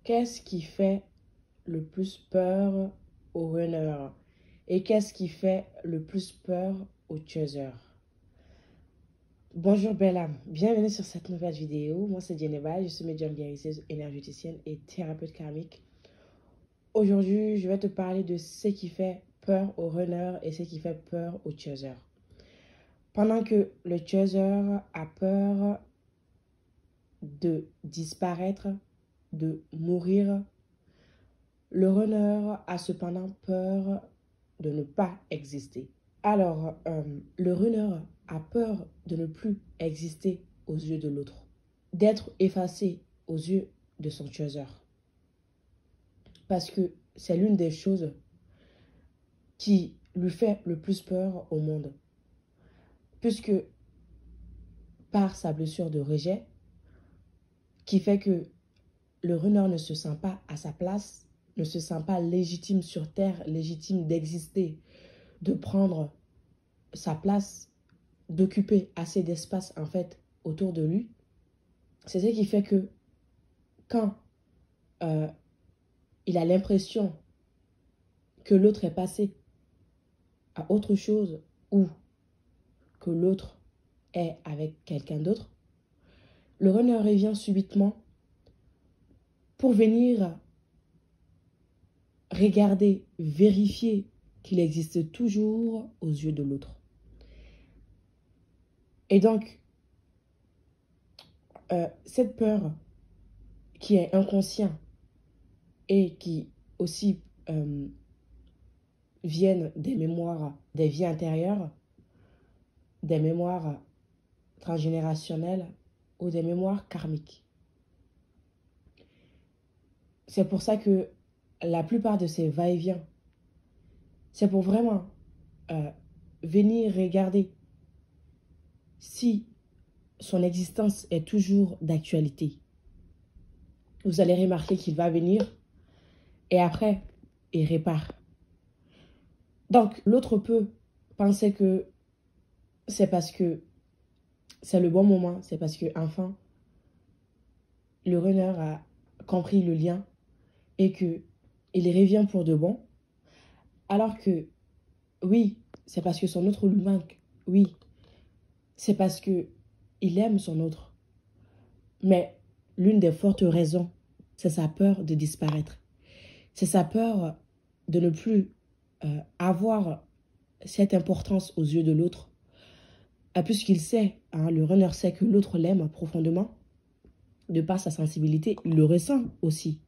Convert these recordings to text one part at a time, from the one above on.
Qu'est-ce qui fait le plus peur aux runners? Et qu'est-ce qui fait le plus peur aux chasers? Bonjour belle âme, bienvenue sur cette nouvelle vidéo. Moi c'est Geneva, je suis médium guérisseuse, énergéticienne et thérapeute karmique. Aujourd'hui, je vais te parler de ce qui fait peur aux runners et ce qui fait peur aux chasers. Pendant que le chaser a peur de disparaître, de mourir, le runner a cependant peur de ne pas exister. Alors, le runner a peur de ne plus exister aux yeux de l'autre, d'être effacé aux yeux de son chaser. Parce que c'est l'une des choses qui lui fait le plus peur au monde. Puisque par sa blessure de rejet, qui fait que le runner ne se sent pas à sa place, ne se sent pas légitime sur Terre, légitime d'exister, de prendre sa place, d'occuper assez d'espace en fait autour de lui. C'est ce qui fait que quand il a l'impression que l'autre est passé à autre chose ou que l'autre est avec quelqu'un d'autre, le runner revient subitement pour venir regarder, vérifier qu'il existe toujours aux yeux de l'autre. Et donc, cette peur qui est inconsciente et qui aussi viennent des mémoires des vies antérieures, des mémoires transgénérationnelles ou des mémoires karmiques. C'est pour ça que la plupart de ces va-et-vient, c'est pour vraiment venir regarder si son existence est toujours d'actualité. Vous allez remarquer qu'il va venir et après, il répare. Donc, l'autre peut penser que c'est parce que c'est le bon moment, c'est parce que enfin, le runner a compris le lien et qu'il revient pour de bon. Alors que, oui, c'est parce que son autre lui manque. Oui, c'est parce que il aime son autre. Mais l'une des fortes raisons, c'est sa peur de disparaître. C'est sa peur de ne plus avoir cette importance aux yeux de l'autre. Puisqu'il sait, le runner sait que l'autre l'aime profondément, de par sa sensibilité, il le ressent aussi.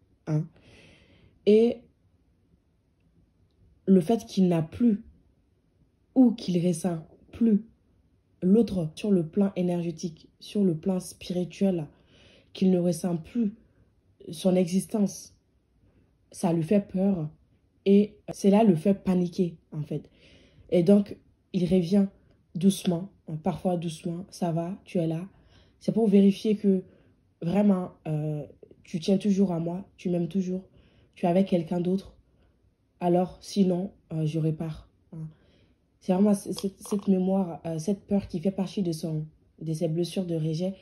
Et le fait qu'il n'a plus ou qu'il ressent plus l'autre sur le plan énergétique, sur le plan spirituel, qu'il ne ressent plus son existence, ça lui fait peur et cela le fait paniquer en fait. Et donc, il revient doucement, parfois doucement, ça va, tu es là. C'est pour vérifier que vraiment, tu tiens toujours à moi, tu m'aimes toujours, tu es avec quelqu'un d'autre. Alors, sinon, je répare. C'est vraiment cette mémoire, cette peur qui fait partie de ses blessures de rejet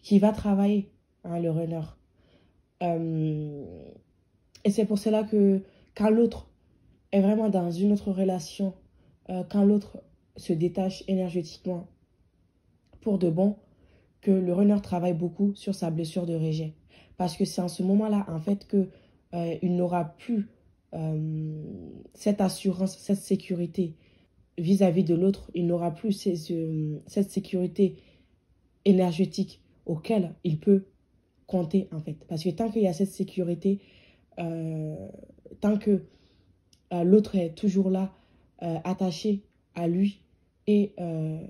qui va travailler, le runner. Et c'est pour cela que quand l'autre est vraiment dans une autre relation, quand l'autre se détache énergétiquement pour de bon, que le runner travaille beaucoup sur sa blessure de rejet. Parce que c'est en ce moment-là, en fait, que il n'aura plus cette assurance, cette sécurité vis-à-vis de l'autre. Il n'aura plus cette sécurité énergétique auquel il peut compter, en fait. Parce que tant qu'il y a cette sécurité, tant que l'autre est toujours là, attaché à lui et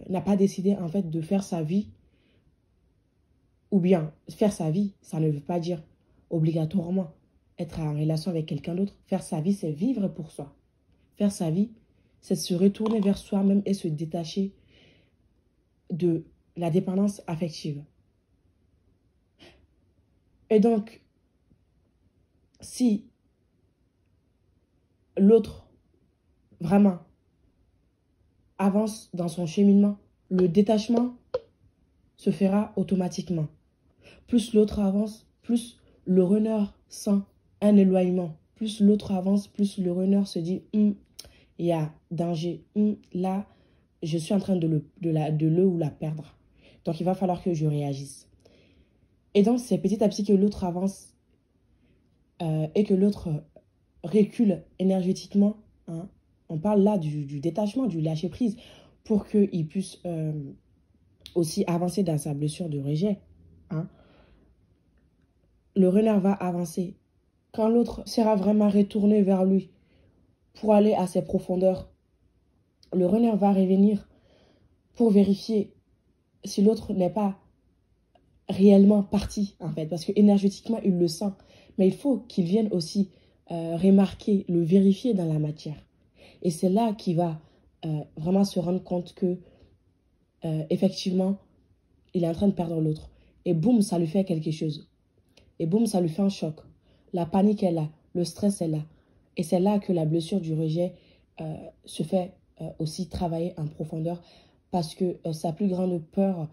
n'a pas décidé, en fait, de faire sa vie, ou bien faire sa vie, ça ne veut pas dire obligatoirement être en relation avec quelqu'un d'autre. Faire sa vie, c'est vivre pour soi. Faire sa vie, c'est se retourner vers soi-même et se détacher de la dépendance affective. Et donc, si l'autre vraiment avance dans son cheminement, le détachement se fera automatiquement. Plus l'autre avance, plus le runner sent un éloignement. Plus l'autre avance, plus le runner se dit il y a danger. Là, je suis en train de le ou la perdre. Donc, il va falloir que je réagisse. Et donc, c'est petit à petit que l'autre avance et que l'autre recule énergétiquement. Hein. On parle là du détachement, du lâcher-prise, pour qu'il puisse aussi avancer dans sa blessure de rejet. Hein. Le runner va avancer. Quand l'autre sera vraiment retourné vers lui pour aller à ses profondeurs, le runner va revenir pour vérifier si l'autre n'est pas réellement parti, en fait, parce que énergétiquement, il le sent. Mais il faut qu'il vienne aussi remarquer, le vérifier dans la matière. Et c'est là qu'il va vraiment se rendre compte que, effectivement, il est en train de perdre l'autre. Et boum, ça lui fait quelque chose. Et boum, ça lui fait un choc. La panique est là, le stress est là. Et c'est là que la blessure du rejet se fait aussi travailler en profondeur parce que sa plus grande peur,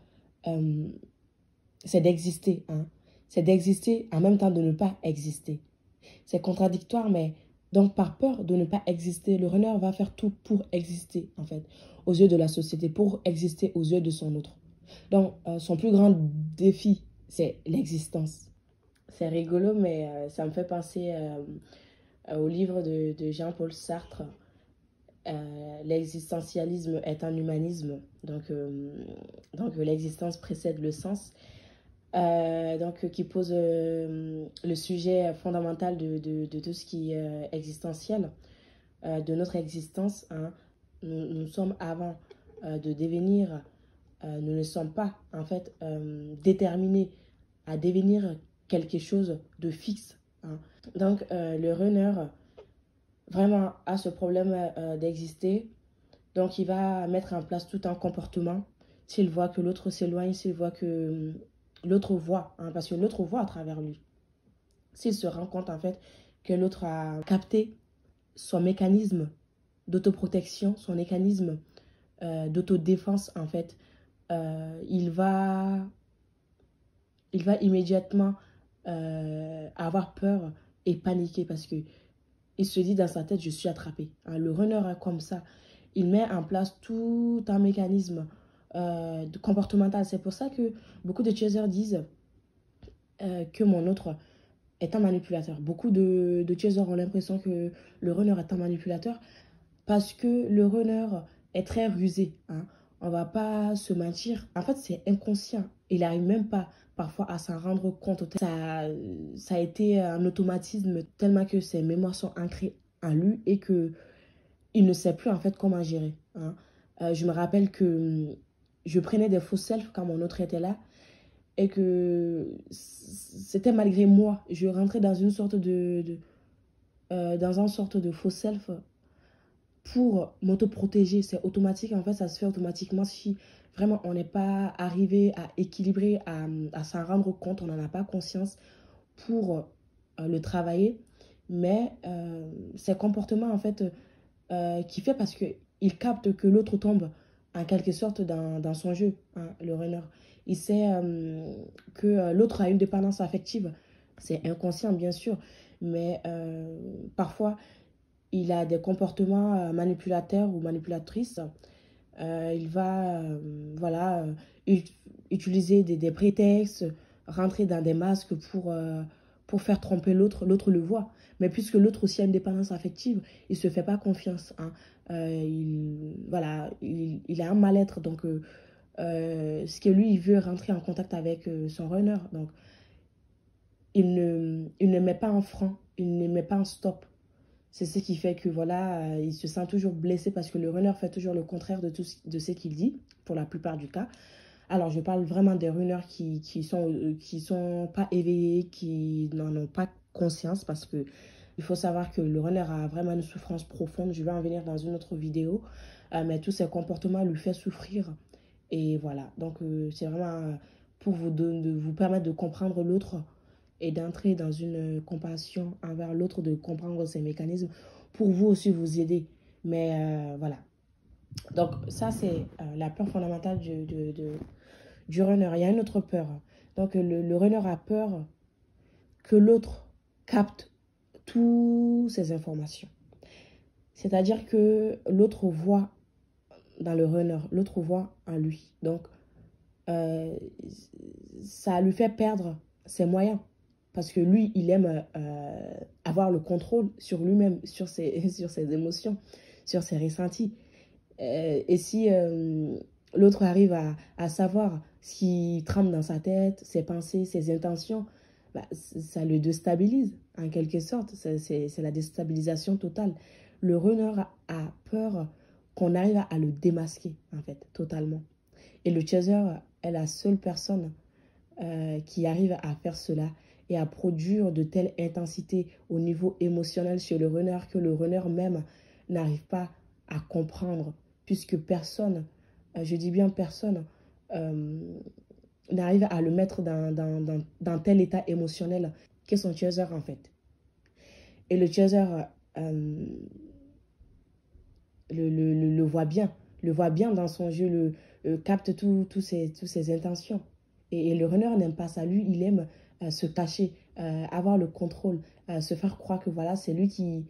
c'est d'exister. Hein. C'est d'exister en même temps de ne pas exister. C'est contradictoire, mais donc par peur de ne pas exister, le runner va faire tout pour exister, en fait, aux yeux de la société, pour exister aux yeux de son autre. Donc, son plus grand défi, c'est l'existence. C'est rigolo, mais ça me fait penser au livre de Jean-Paul Sartre. L'existentialisme est un humanisme, donc l'existence précède le sens. Qui pose le sujet fondamental de tout ce qui est existentiel, de notre existence. Hein. Nous sommes avant de devenir, nous ne sommes pas en fait déterminés à devenir quelque chose de fixe. Hein. Donc le runner vraiment a ce problème d'exister, donc il va mettre en place tout un comportement. S'il voit que l'autre s'éloigne, s'il voit que l'autre voit, hein, parce que l'autre voit à travers lui. S'il se rend compte en fait que l'autre a capté son mécanisme d'autoprotection, son mécanisme d'autodéfense en fait, il va immédiatement avoir peur et paniquer parce que il se dit dans sa tête, je suis attrapé. Hein, le runner comme ça, il met en place tout un mécanisme comportemental. C'est pour ça que beaucoup de chasers disent que mon autre est un manipulateur. Beaucoup de chasers ont l'impression que le runner est un manipulateur parce que le runner est très rusé. Hein. On ne va pas se mentir. En fait, c'est inconscient. Il n'arrive même pas parfois à s'en rendre compte. Ça a été un automatisme tellement que ses mémoires sont ancrées en lui et qu'il ne sait plus en fait comment gérer. Hein. Je me rappelle que je prenais des faux selfs quand mon autre était là et que c'était malgré moi. Je rentrais dans une sorte dans un sorte de faux self pour m'autoprotéger. C'est automatique, en fait, ça se fait automatiquement si vraiment on n'est pas arrivé à équilibrer, à s'en rendre compte, on n'en a pas conscience pour le travailler. Mais ces comportements, en fait, qui fait parce qu'il capte que l'autre tombe en quelque sorte dans son jeu, hein, le runner. Il sait que l'autre a une dépendance affective. C'est inconscient, bien sûr, mais parfois, il a des comportements manipulateurs ou manipulatrices. Il va voilà, utiliser des prétextes, rentrer dans des masques pour faire tromper l'autre. L'autre le voit. Mais puisque l'autre aussi a une dépendance affective, il ne se fait pas confiance. Hein. Il a un mal-être. Donc, ce que lui, il veut rentrer en contact avec son runner. Donc, il ne met pas un frein, il ne met pas un stop. C'est ce qui fait que voilà, il se sent toujours blessé parce que le runner fait toujours le contraire de ce qu'il dit, pour la plupart du cas. Alors, je parle vraiment des runners qui sont pas éveillés, qui n'en ont pas conscience parce que il faut savoir que le runner a vraiment une souffrance profonde. Je vais en venir dans une autre vidéo. Mais tous ces comportements lui font souffrir. Et voilà. Donc, c'est vraiment pour vous permettre de comprendre l'autre et d'entrer dans une compassion envers l'autre, de comprendre ses mécanismes pour vous aussi vous aider. Mais voilà. Donc, ça, c'est la peur fondamentale du runner. Il y a une autre peur. Donc, le runner a peur que l'autre capte toutes ces informations. C'est-à-dire que l'autre voit dans le runner, l'autre voit en lui. Donc, ça lui fait perdre ses moyens. Parce que lui, il aime avoir le contrôle sur lui-même, sur ses émotions, sur ses ressentis. Et si l'autre arrive à savoir ce qui trame dans sa tête, ses pensées, ses intentions, bah, ça le déstabilise en quelque sorte. C'est la déstabilisation totale. Le runner a peur qu'on arrive à le démasquer, en fait, totalement. Et le chaser est la seule personne qui arrive à faire cela et à produire de telles intensités au niveau émotionnel chez le runner que le runner même n'arrive pas à comprendre, puisque personne, je dis bien personne, n'arrive à le mettre dans tel état émotionnel qu'est son chaser en fait. Et le chaser le voit bien dans son jeu, capte toutes ses intentions. Et le runner n'aime pas ça. Lui, il aime se cacher, avoir le contrôle, se faire croire que voilà, c'est lui qui...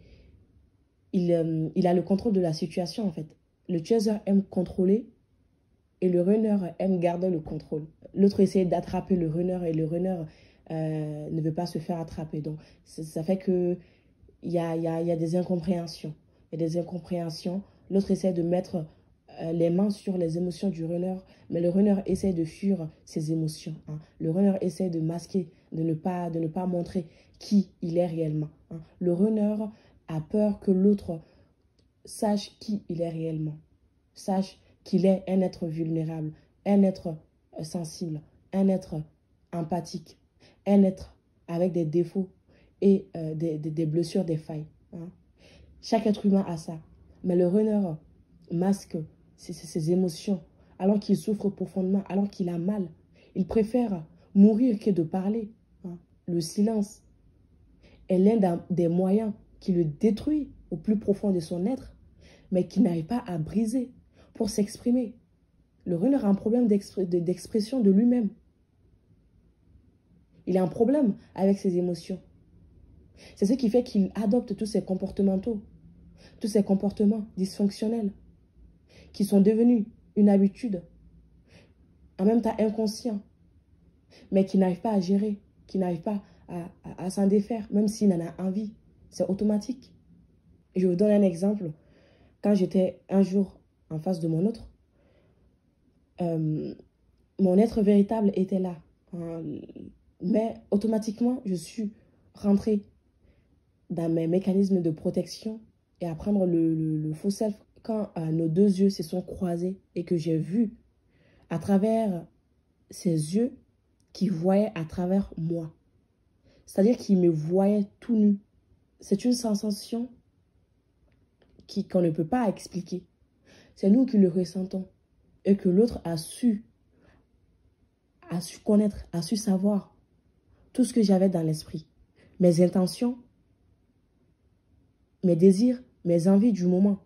Il a le contrôle de la situation, en fait. Le chaser aime contrôler et le runner aime garder le contrôle. L'autre essaie d'attraper le runner et le runner ne veut pas se faire attraper. Donc, ça fait que il y a des incompréhensions. Il y a des incompréhensions. L'autre essaie de mettre les mains sur les émotions du runner, mais le runner essaie de fuir ses émotions. Hein. Le runner essaie de masquer, de ne pas montrer qui il est réellement. Hein. Le runner a peur que l'autre sache qui il est réellement, sache qu'il est un être vulnérable, un être sensible, un être empathique, un être avec des défauts et des blessures, des failles. Hein. Chaque être humain a ça. Mais le runner masque ses émotions alors qu'il souffre profondément, alors qu'il a mal. Il préfère mourir que de parler. Hein. Le silence est l'un des moyens qui le détruit au plus profond de son être, mais qui n'arrive pas à briser pour s'exprimer. Le runner a un problème d'expression de lui-même. Il a un problème avec ses émotions. C'est ce qui fait qu'il adopte tous ces comportements dysfonctionnels qui sont devenus une habitude, en même temps inconscient, mais qui n'arrive pas à gérer, qui n'arrive pas à s'en défaire, même s'il en a envie. C'est automatique. Et je vous donne un exemple. Quand j'étais un jour en face de mon autre, mon être véritable était là. Hein, mais automatiquement, je suis rentrée dans mes mécanismes de protection et à prendre le faux self quand nos deux yeux se sont croisés et que j'ai vu à travers ses yeux qui voyaient à travers moi. C'est-à-dire qu'il me voyait tout nu. C'est une sensation qu'on ne peut pas expliquer. C'est nous qui le ressentons et que l'autre a su connaître, a su savoir tout ce que j'avais dans l'esprit. Mes intentions, mes désirs, mes envies du moment.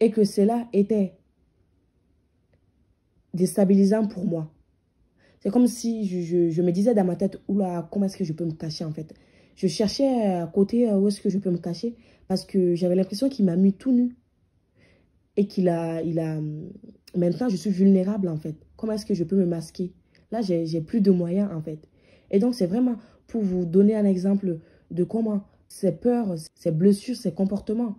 Et que cela était déstabilisant pour moi. C'est comme si je me disais dans ma tête, oula, comment est-ce que je peux me cacher en fait? Je cherchais à côté où est-ce que je peux me cacher parce que j'avais l'impression qu'il m'a mis tout nu. Et maintenant je suis vulnérable en fait. Comment est-ce que je peux me masquer? Là, j'ai plus de moyens en fait. Et donc, c'est vraiment pour vous donner un exemple de comment ces peurs, ces blessures, ces comportements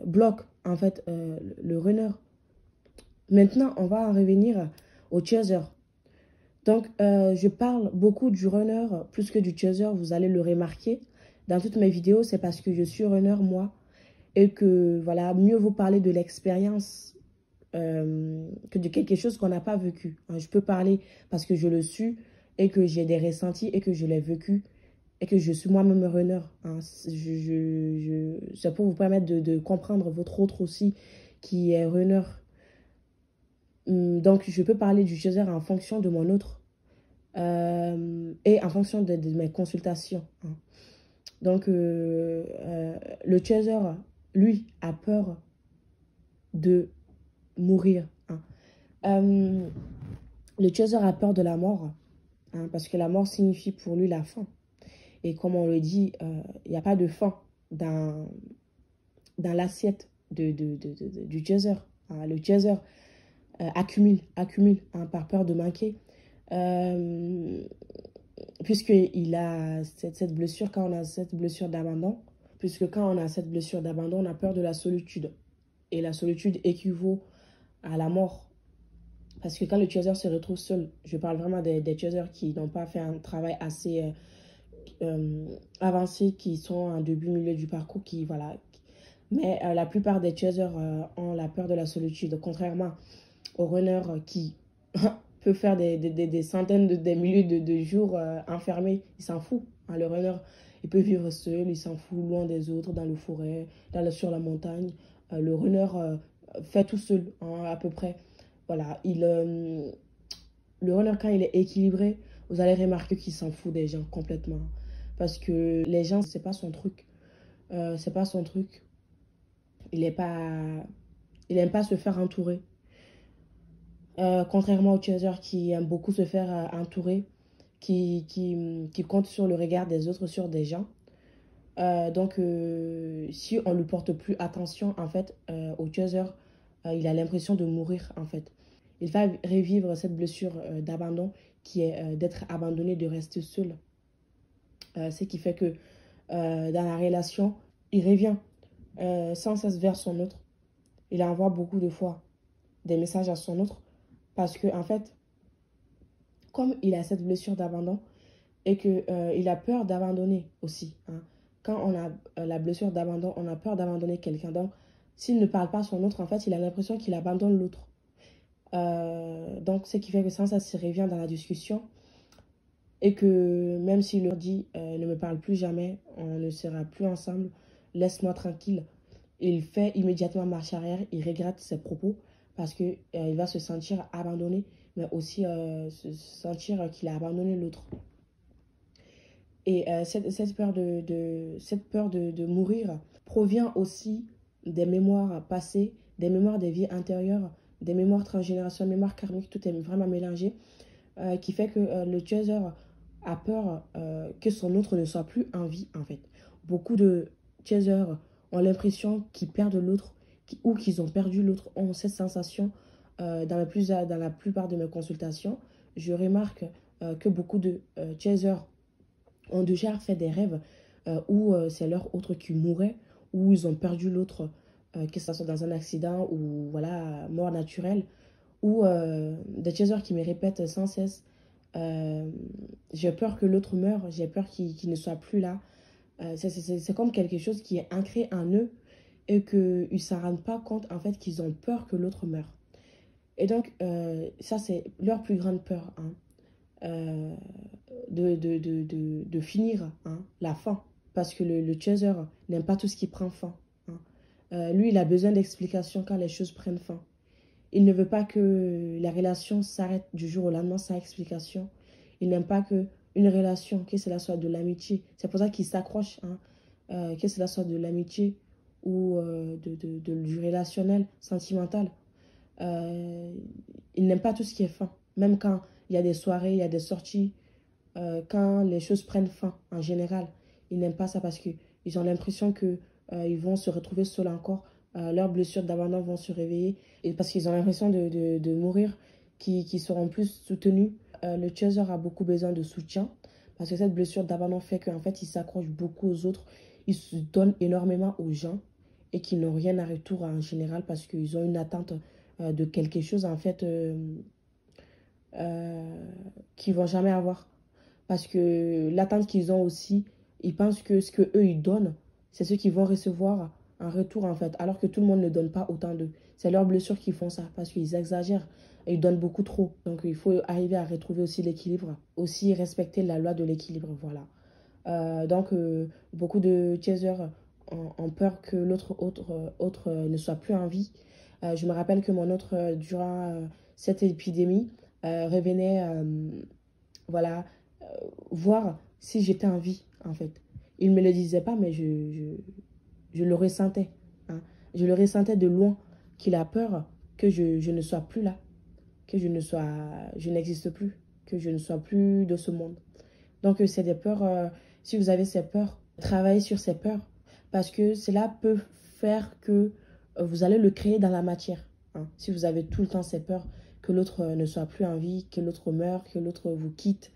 bloquent en fait le runner. Maintenant, on va en revenir au chaser. Donc, je parle beaucoup du runner plus que du chaser, vous allez le remarquer. Dans toutes mes vidéos, c'est parce que je suis runner, moi, et que, voilà, mieux vous parler de l'expérience que de quelque chose qu'on n'a pas vécu. Je peux parler parce que je le suis et que j'ai des ressentis et que je l'ai vécu et que je suis moi-même runner. Hein. Ça peut vous permettre de comprendre votre autre aussi qui est runner. Donc, je peux parler du chaser en fonction de mon autre et en fonction de mes consultations. Hein. Donc, le chaser, lui, a peur de mourir. Hein. Le chaser a peur de la mort hein, parce que la mort signifie pour lui la fin. Et comme on le dit, il n'y a pas de fin dans, dans l'assiette du chaser. Hein. Le chaser accumule hein, par peur de manquer. Puisqu'il a cette blessure, quand on a cette blessure d'abandon, puisque quand on a cette blessure d'abandon, on a peur de la solitude. Et la solitude équivaut à la mort. Parce que quand le chaser se retrouve seul, je parle vraiment des chasers qui n'ont pas fait un travail assez avancé, qui sont en début, milieu du parcours, qui, voilà. Mais la plupart des chasers ont la peur de la solitude, contrairement aux runners qui peut faire des centaines, des milliers de jours enfermés. Il s'en fout. Hein, le runner, il peut vivre seul, il s'en fout, loin des autres, dans le forêt, sur la montagne. Le runner fait tout seul, hein, à peu près. Voilà, le runner, quand il est équilibré, vous allez remarquer qu'il s'en fout des gens complètement. Parce que les gens, c'est pas son truc. C'est pas son truc. Il aime pas se faire entourer. Contrairement aux chasers qui aiment beaucoup se faire entourer, qui comptent sur le regard des autres, sur des gens. Donc, si on ne lui porte plus attention, en fait, au chaser, il a l'impression de mourir, en fait. Il va revivre cette blessure d'abandon qui est d'être abandonné, de rester seul. Ce qui fait que dans la relation, il revient sans cesse vers son autre. Il envoie beaucoup de fois des messages à son autre parce que, en fait, comme il a cette blessure d'abandon et qu'il il a peur d'abandonner aussi. Hein. Quand on a la blessure d'abandon, on a peur d'abandonner quelqu'un. Donc, s'il ne parle pas à son autre, en fait, il a l'impression qu'il abandonne l'autre. Donc, ce qui fait que ça se revient dans la discussion et que même s'il leur dit ne me parle plus jamais, on ne sera plus ensemble, laisse-moi tranquille, il fait immédiatement marche arrière, il regrette ses propos parce qu'il il va se sentir abandonné, mais aussi se sentir qu'il a abandonné l'autre. Et cette peur de mourir provient aussi des mémoires passées, des mémoires des vies antérieures, des mémoires transgénérationnelles, mémoires karmiques, tout est vraiment mélangé, qui fait que le chaser a peur que son autre ne soit plus en vie, en fait. Beaucoup de chasers ont l'impression qu'ils perdent l'autre ou qu'ils ont perdu l'autre, ont cette sensation dans la plupart de mes consultations. Je remarque que beaucoup de chasers ont déjà fait des rêves où c'est leur autre qui mourait, où ils ont perdu l'autre, que ce soit dans un accident ou voilà, mort naturelle, ou des chasers qui me répètent sans cesse j'ai peur que l'autre meure, j'ai peur qu'il ne soit plus là. C'est comme quelque chose qui est ancré en eux et qu'ils ne s'en rendent pas compte en fait qu'ils ont peur que l'autre meure. Et donc, ça, c'est leur plus grande peur. Hein. Euh, de finir hein, la fin. Parce que le chaser n'aime pas tout ce qui prend fin. Hein. Lui, il a besoin d'explications quand les choses prennent fin. Il ne veut pas que la relation s'arrête du jour au lendemain sans explication. Il n'aime pas que une relation, que cela soit de l'amitié. C'est pour ça qu'il s'accroche, hein, que cela soit de l'amitié ou du relationnel, sentimental. Euh, il n'aime pas tout ce qui est fin. Même quand il y a des soirées, il y a des sorties, quand les choses prennent fin en général, ils n'aiment pas ça parce qu'ils ont l'impression que ils vont se retrouver seuls encore. Leurs blessures d'abandon vont se réveiller et parce qu'ils ont l'impression de mourir, qui seront plus soutenus. Le chaser a beaucoup besoin de soutien parce que cette blessure d'abandon fait qu'en fait, il s'accroche beaucoup aux autres. Il se donne énormément aux gens et qui n'ont rien à retour en général parce qu'ils ont une attente de quelque chose en fait qu'ils vont jamais avoir. Parce que l'attente qu'ils ont aussi, ils pensent que ce que eux ils donnent, c'est ce qu'ils vont recevoir en retour en fait. Alors que tout le monde ne donne pas autant d'eux. C'est leurs blessures qui font ça parce qu'ils exagèrent. Et ils donnent beaucoup trop. Donc il faut arriver à retrouver aussi l'équilibre. Aussi respecter la loi de l'équilibre. Voilà. Beaucoup de chasers ont peur que autre ne soit plus en vie. Je me rappelle que mon autre, durant cette épidémie, revenait voilà, voir si j'étais en vie, en fait. Il ne me le disait pas, mais je le ressentais. Hein. Je le ressentais de loin, qu'il a peur que je ne sois plus là, que je n'existe plus, que je ne sois plus de ce monde. Donc, c'est des peurs. Si vous avez ces peurs, travaillez sur ces peurs. Parce que cela peut faire que vous allez le créer dans la matière. Hein. Si vous avez tout le temps ces peurs, que l'autre ne soit plus en vie, que l'autre meure, que l'autre vous quitte,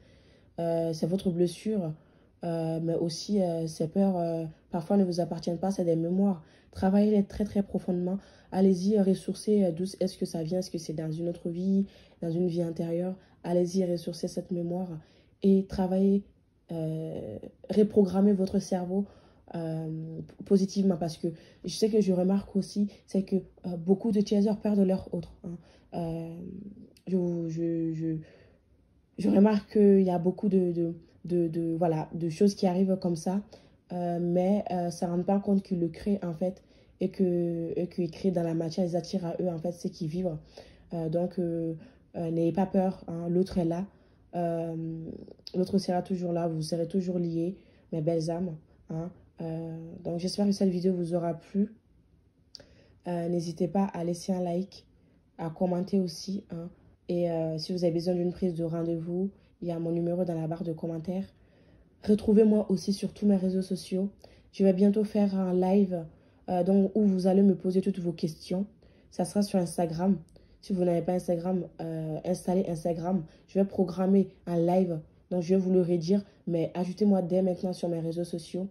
c'est votre blessure. Mais aussi, ces peurs, parfois, ne vous appartiennent pas, c'est des mémoires. Travaillez-les très, très profondément. Allez-y, ressourcer d'où est-ce que ça vient, est-ce que c'est dans une autre vie, dans une vie intérieure. Allez-y, ressourcer cette mémoire et travaillez, reprogrammez votre cerveau positivement. Parce que je sais que je remarque aussi, c'est que beaucoup de chasers perdent leur autre. Hein. Je, je, je, je remarque qu'il y a beaucoup voilà, de choses qui arrivent comme ça, mais ça ne rend pas compte qu'ils le créent en fait et qu'ils créent dans la matière, ils attirent à eux en fait ce qu'ils vivent. N'ayez pas peur, hein, l'autre est là, euh, l'autre sera toujours là, vous serez toujours liés, mes belles âmes. Hein. Donc j'espère que cette vidéo vous aura plu. N'hésitez pas à laisser un like, à commenter aussi. Hein. Et si vous avez besoin d'une prise de rendez-vous, il y a mon numéro dans la barre de commentaires. Retrouvez-moi aussi sur tous mes réseaux sociaux. Je vais bientôt faire un live où vous allez me poser toutes vos questions. Ça sera sur Instagram. Si vous n'avez pas Instagram, installez Instagram. Je vais programmer un live. Donc, je vais vous le redire. Mais ajoutez-moi dès maintenant sur mes réseaux sociaux.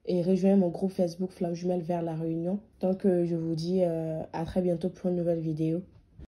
Et rejoignez mon groupe Facebook Flamme Jumelle vers la Réunion. Donc, je vous dis à très bientôt pour une nouvelle vidéo.